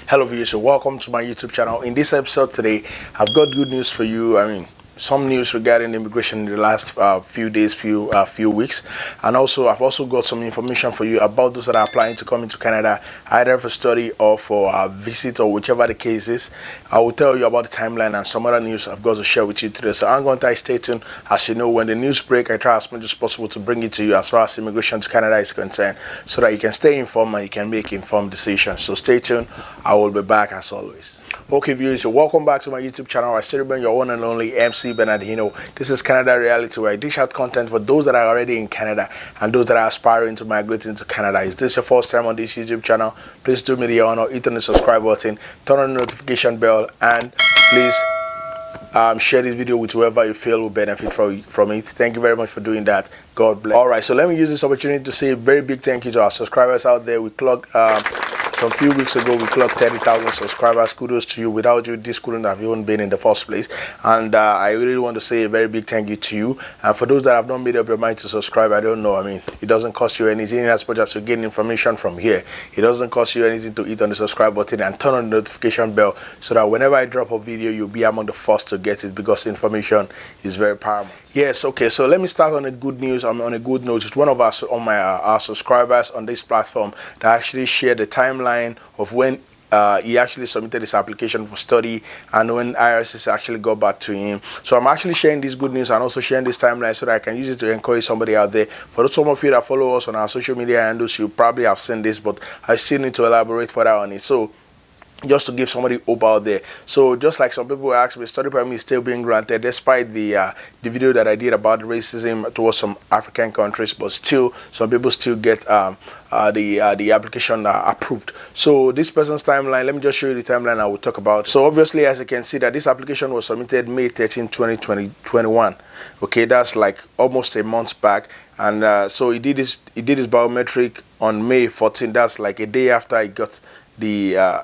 Hello viewers, so welcome to my YouTube channel. In this episode today, I've got good news for you. Some news regarding immigration in the last few days, few weeks, and also I've also got some information for you about those that are applying to come into Canada, either for study or for a visit or whichever the case is. I will tell you about the timeline and some other news I've got to share with you today. So I'm going to stay tuned. As you know, when the news break, I try as much as possible to bring it to you as far as immigration to Canada is concerned, so that you can stay informed and you can make informed decisions. So stay tuned. I will be back as always. Okay viewers, so welcome back to my YouTube channel. I still remain your one and only MC Bernardino. This is Canada Reality, where I dish out content for those that are already in Canada and those that are aspiring to migrate into Canada. Is this your first time on this YouTube channel? Please do me the honor, hit on the subscribe button, turn on the notification bell, and please share this video with whoever you feel will benefit from it. Thank you very much for doing that. God bless. Alright, so let me use this opportunity to say a very big thank you to our subscribers out there. We clocked some few weeks ago, we clocked 30,000 subscribers. Kudos to you. Without you, this couldn't have even been in the first place. And I really want to say a very big thank you to you. And for those that have not made up your mind to subscribe, I don't know. It doesn't cost you anything as much as you gain information from here. It doesn't cost you anything to hit on the subscribe button and turn on the notification bell, so that whenever I drop a video, you'll be among the first to get it, because information is very paramount. Yes, okay, so let me start on a good news. I'm on a good note. It's one of our subscribers on this platform that actually shared the timeline of when he actually submitted his application for study and when IRCC actually got back to him. So I'm actually sharing this good news and also sharing this timeline so that I can use it to encourage somebody out there. For some of you that follow us on our social media handles, you probably have seen this, but I still need to elaborate further on it. So just to give somebody hope out there. So just like some people ask me, study permit is still being granted despite the video that I did about racism towards some African countries, but still some people still get the application approved. So this person's timeline, let me just show you the timeline I will talk about. So obviously, as you can see, that this application was submitted May 13, 2021. Okay, that's like almost a month back. And so he did his biometric on May 14. That's like a day after he got the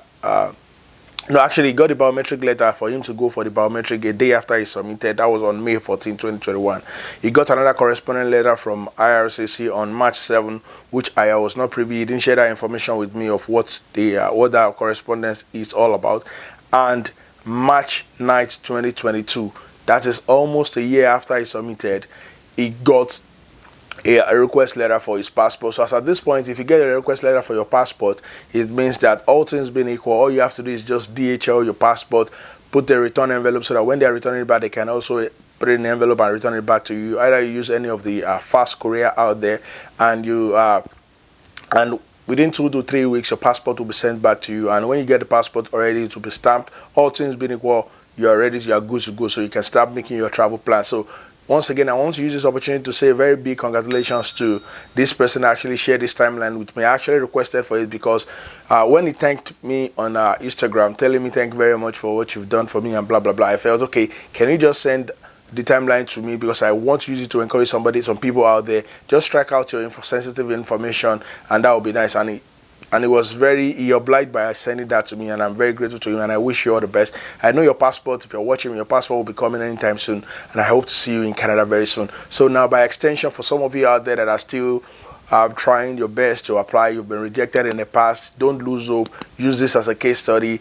no, actually, he got the biometric letter for him to go for the biometric a day after he submitted. That was on May 14, 2021. He got another corresponding letter from IRCC on March 7, which I was not privy. He didn't share that information with me of what that correspondence is all about. And March 9, 2022, that is almost a year after he submitted, he got a request letter for his passport. So as at this point, if you get a request letter for your passport, it means that all things being equal, all you have to do is just DHL your passport, put the return envelope, so that when they are returning it back, they can also put it in the envelope and return it back to you. Either you use any of the fast courier out there, and you and within 2 to 3 weeks, your passport will be sent back to you. And when you get the passport already, it will be stamped. All things being equal, you are ready, you are good to go, so you can start making your travel plan. So once again, I want to use this opportunity to say a very big congratulations to this person that actually shared this timeline with me. I actually requested for it because when he thanked me on Instagram, telling me thank you very much for what you've done for me and blah, blah, blah, I felt, okay, can you just send the timeline to me, because I want to use it to encourage some people out there. Just strike out your sensitive information, and that would be nice. And he obliged by sending that to me, and I'm very grateful to him, and I wish you all the best. I know your passport, if you're watching, your passport will be coming anytime soon, and I hope to see you in Canada very soon. So now, by extension, for some of you out there that are still trying your best to apply, you've been rejected in the past, don't lose hope. Use this as a case study.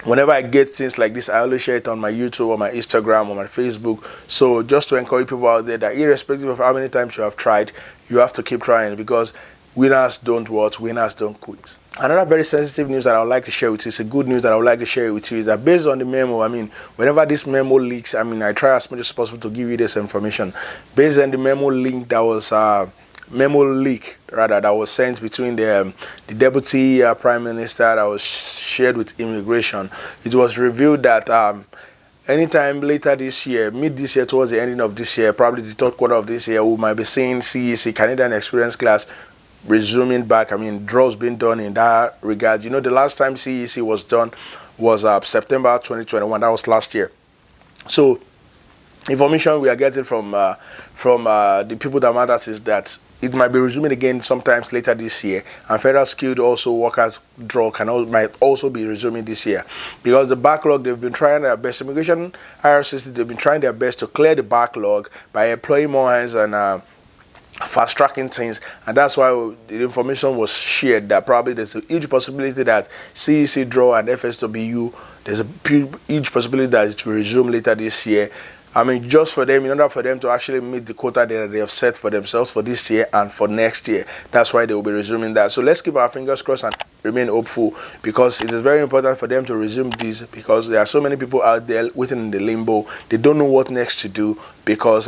Whenever I get things like this, I always share it on my YouTube or my Instagram or my Facebook. So just to encourage people out there that irrespective of how many times you have tried, you have to keep trying, because winners don't what? Winners don't quit. Another very sensitive news that I would like to share with you, it's a good news that I would like to share with you, is that based on the memo, whenever this memo leaks, I try as much as possible to give you this information. Based on the memo link that was that was sent between the deputy prime minister that was shared with immigration, it was revealed that anytime later this year, mid this year, towards the ending of this year, probably the third quarter of this year, we might be seeing CEC, Canadian Experience Class, resuming back. Draws being done in that regard. The last time CEC was done was September 2021. That was last year. So information we are getting from the people that matters is that it might be resuming again sometimes later this year, and federal skilled also workers draw might also be resuming this year, because the backlog, they've been trying their best. Immigration IRCC, they've been trying their best to clear the backlog by employing more hands and fast tracking things, and that's why the information was shared that probably there's a huge possibility that CEC draw and FSWU, there's a huge possibility that it will resume later this year. I mean, just for them, in order for them to actually meet the quota that they have set for themselves for this year and for next year. That's why they will be resuming that. So let's keep our fingers crossed and remain hopeful, because it is very important for them to resume this, because there are so many people out there waiting in the limbo. They don't know what next to do, because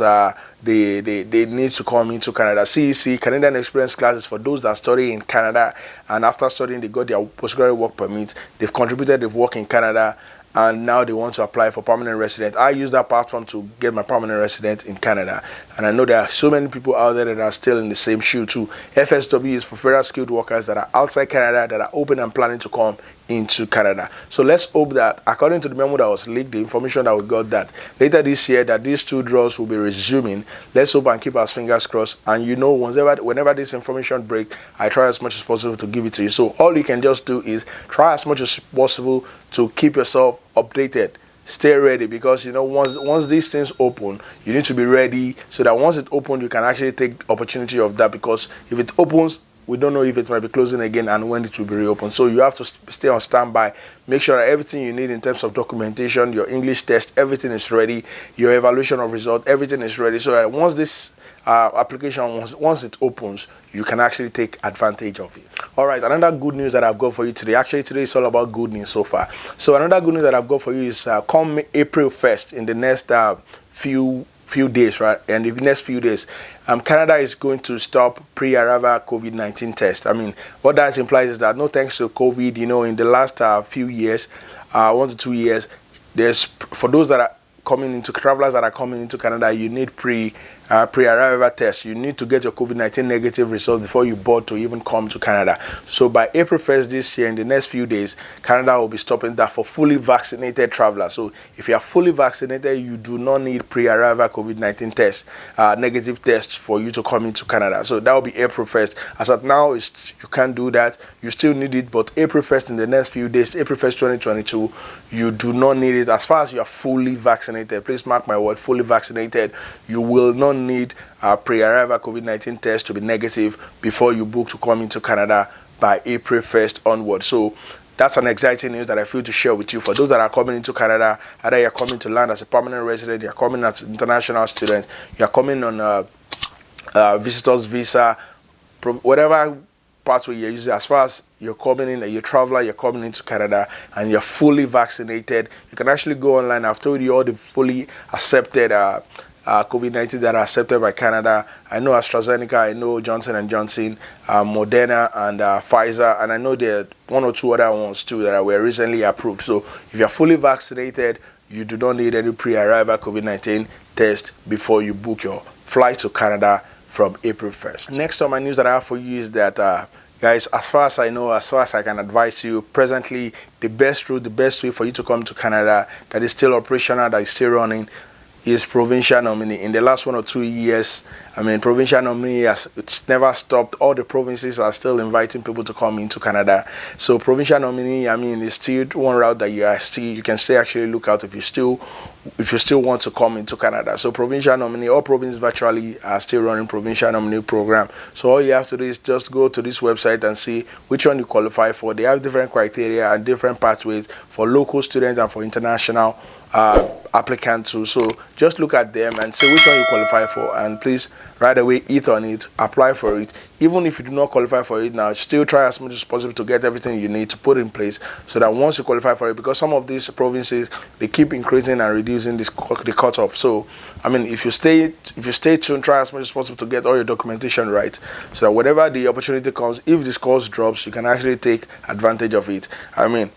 they need to come into Canada. CEC, Canadian Experience Classes, for those that study in Canada, and after studying they got their postgraduate work permit, they've contributed, they've worked in Canada, and now they want to apply for permanent resident. I use that platform to get my permanent resident in Canada, and I know there are so many people out there that are still in the same shoe too. FSW is for federal skilled workers that are outside Canada, that are open and planning to come into Canada. So let's hope that, according to the memo that was leaked, the information that we got, that later this year that these two draws will be resuming. Let's hope and keep our fingers crossed. And you know, whenever this information breaks, I try as much as possible to give it to you. So all you can just do is try as much as possible to keep yourself updated. Stay ready, because you know, once these things open, you need to be ready, so that once it opens, you can actually take opportunity of that, because if it opens, we don't know if it might be closing again and when it will be reopened. So you have to stay on standby. Make sure that everything you need in terms of documentation, your English test, everything is ready. Your evaluation of result, everything is ready. So that once this application, once it opens, you can actually take advantage of it. All right, another good news that I've got for you today. Actually, today is all about good news so far. So another good news that I've got for you is come April 1st, in the next few days, right? And in the next few days, Canada is going to stop pre-arrival COVID-19 test. I mean, what that implies is that, no thanks to COVID, you know, in the last few years, 1 to 2 years, for those that are travelers that are coming into Canada, you need pre-arrival test. You need to get your COVID-19 negative result before you board to even come to Canada. So by April 1st this year, in the next few days, Canada will be stopping that for fully vaccinated travelers. So if you are fully vaccinated, you do not need pre-arrival COVID-19 test, negative test, for you to come into Canada. So that will be April 1st. As of now, you can't do that. You still need it, but April 1st, in the next few days, April 1st, 2022, you do not need it. As far as you are fully vaccinated, please mark my word, fully vaccinated, you will not need a pre-arrival COVID-19 test to be negative before you book to come into Canada by April 1st onward. So that's an exciting news that I feel to share with you. For those that are coming into Canada, either you're coming to land as a permanent resident, you're coming as an international student, you're coming on a visitor's visa, whatever pathway you're using, as far as you're coming in, you're a traveler, you're coming into Canada, and you're fully vaccinated, you can actually go online. I've told you all the fully accepted COVID-19 that are accepted by Canada. I know AstraZeneca, I know Johnson & Johnson, Moderna, and Pfizer, and I know there are 1 or 2 other ones too that were recently approved. So if you're fully vaccinated, you do not need any pre-arrival COVID-19 test before you book your flight to Canada from April 1st. Next on my news that I have for you is that, guys, as far as I know, as far as I can advise you, presently the best route, the best way for you to come to Canada that is still operational, that is still running, is provincial nominee. In the last 1 or 2 years, I mean, provincial nominee it's never stopped. All the provinces are still inviting people to come into Canada. So provincial nominee, I mean, is still one route that you can still actually look out if you still want to come into Canada. So provincial nominee, all provinces virtually are still running provincial nominee program. So all you have to do is just go to this website and see which one you qualify for. They have different criteria and different pathways for local students and for international applicants too. So just look at them and see which one you qualify for, and please right away hit on it, apply for it. Even if you do not qualify for it now, still try as much as possible to get everything you need to put in place, so that once you qualify for it, because some of these provinces, they keep increasing and reducing the cutoff. So I mean, if you stay tuned, try as much as possible to get all your documentation right, so that whenever the opportunity comes, if the scores drops, you can actually take advantage of it. I mean,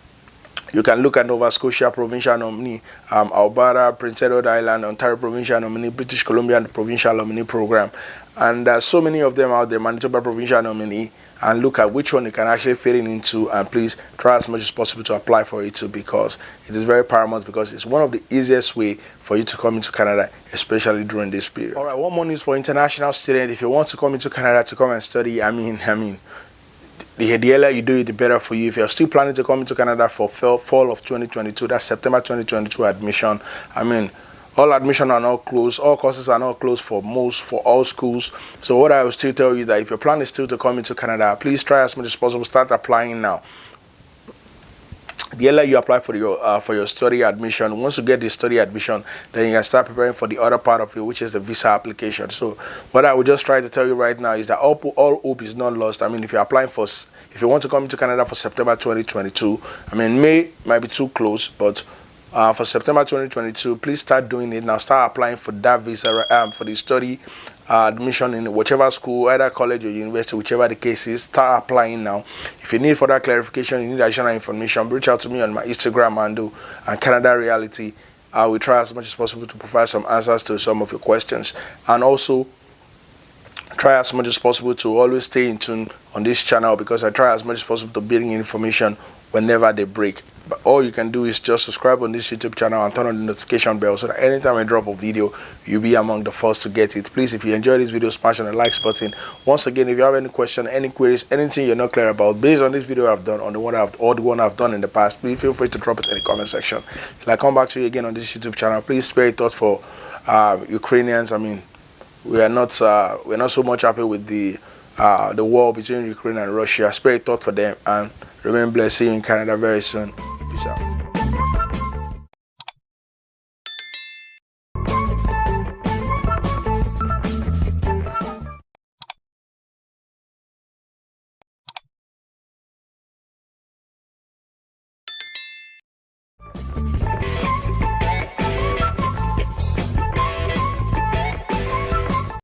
you can look at Nova Scotia provincial nominee, Alberta, Prince Edward Island, Ontario provincial nominee, British Columbia provincial nominee program, and so many of them out there, Manitoba provincial nominee, and look at which one you can actually fit into, and please try as much as possible to apply for it too, because it is very paramount, because it's one of the easiest way for you to come into Canada, especially during this period. All right, one more news for international students. If you want to come into Canada to come and study, I mean, the earlier you do it, the better for you. If you're still planning to come into Canada for fall of 2022, that's September 2022 admission, I mean, all admission are not closed, all courses are not closed for all schools. So what I will still tell you is that if your plan is still to come into Canada, please try as much as possible, start applying now. The earlier you apply for your study admission, once you get the study admission, then you can start preparing for the other part of it, which is the visa application. So what I would just try to tell you right now is that all hope is not lost. I mean, if you're applying if you want to come to Canada for September 2022, I mean, May might be too close, but for September 2022, please start doing it now. Start applying for that visa, for the study admission in whichever school, either college or university, whichever the case is. Start applying now. If you need further clarification, you need additional information, reach out to me on my Instagram handle and Canada Reality. I will try as much as possible to provide some answers to some of your questions, and also try as much as possible to always stay in tune on this channel, because I try as much as possible to bring information whenever they break. But all you can do is just subscribe on this YouTube channel and turn on the notification bell so that anytime I drop a video, you'll be among the first to get it. Please, if you enjoy this video, smash on the like button. Once again, if you have any question, any queries, anything you're not clear about based on this video I've done, on the one I've done in the past, please feel free to drop it in the comment section. Till I come back to you again on this YouTube channel, please spare a thought for Ukrainians. I mean, we're not so much happy with the war between Ukraine and Russia. Spare a thought for them, and remain blessed. See you in Canada very soon. Peace out.